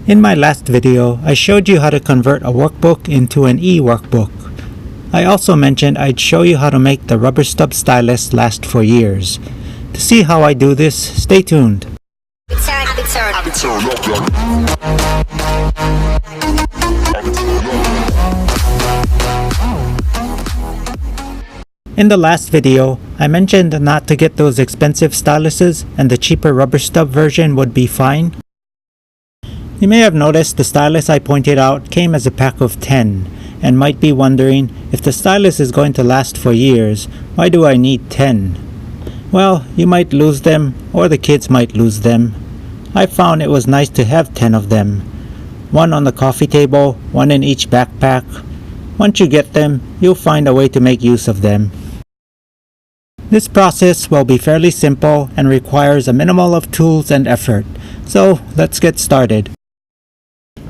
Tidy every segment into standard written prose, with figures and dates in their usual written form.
In my last video, I showed you how to convert a workbook into an e-workbook. I also mentioned I'd show you how to make the rubber stub stylus last for years. To see how I do this, stay tuned. In the last video, I mentioned not to get those expensive styluses and the cheaper rubber stub version would be fine. You may have noticed the stylus I pointed out came as a pack of 10 and might be wondering, if the stylus is going to last for years, why do I need 10? Well, you might lose them or the kids might lose them. I found it was nice to have 10 of them. One on the coffee table, one in each backpack. Once you get them, you'll find a way to make use of them. This process will be fairly simple and requires a minimal of tools and effort. So let's get started.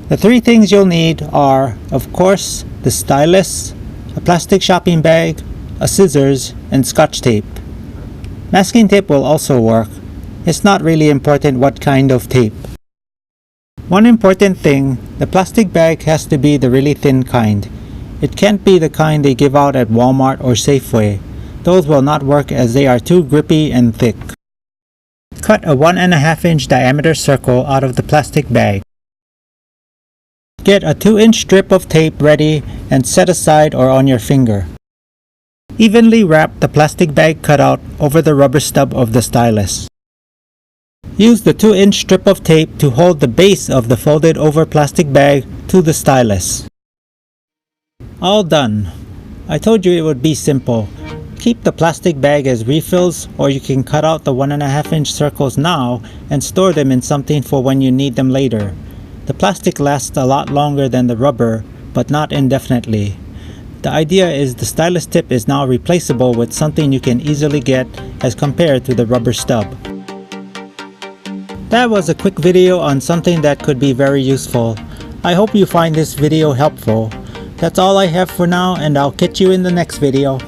The three things you'll need are, of course, the stylus, a plastic shopping bag, a scissors, and scotch tape. Masking tape will also work. It's not really important what kind of tape. One important thing, the plastic bag has to be the really thin kind. It can't be the kind they give out at Walmart or Safeway. Those will not work as they are too grippy and thick. Cut a 1.5 inch diameter circle out of the plastic bag. Get a 2-inch strip of tape ready and set aside or on your finger. Evenly wrap the plastic bag cutout over the rubber stub of the stylus. Use the 2-inch strip of tape to hold the base of the folded over plastic bag to the stylus. All done. I told you it would be simple. Keep the plastic bag as refills, or you can cut out the 1.5 inch circles now and store them in something for when you need them later. The plastic lasts a lot longer than the rubber, but not indefinitely. The idea is the stylus tip is now replaceable with something you can easily get as compared to the rubber stub. That was a quick video on something that could be very useful. I hope you find this video helpful. That's all I have for now, and I'll catch you in the next video.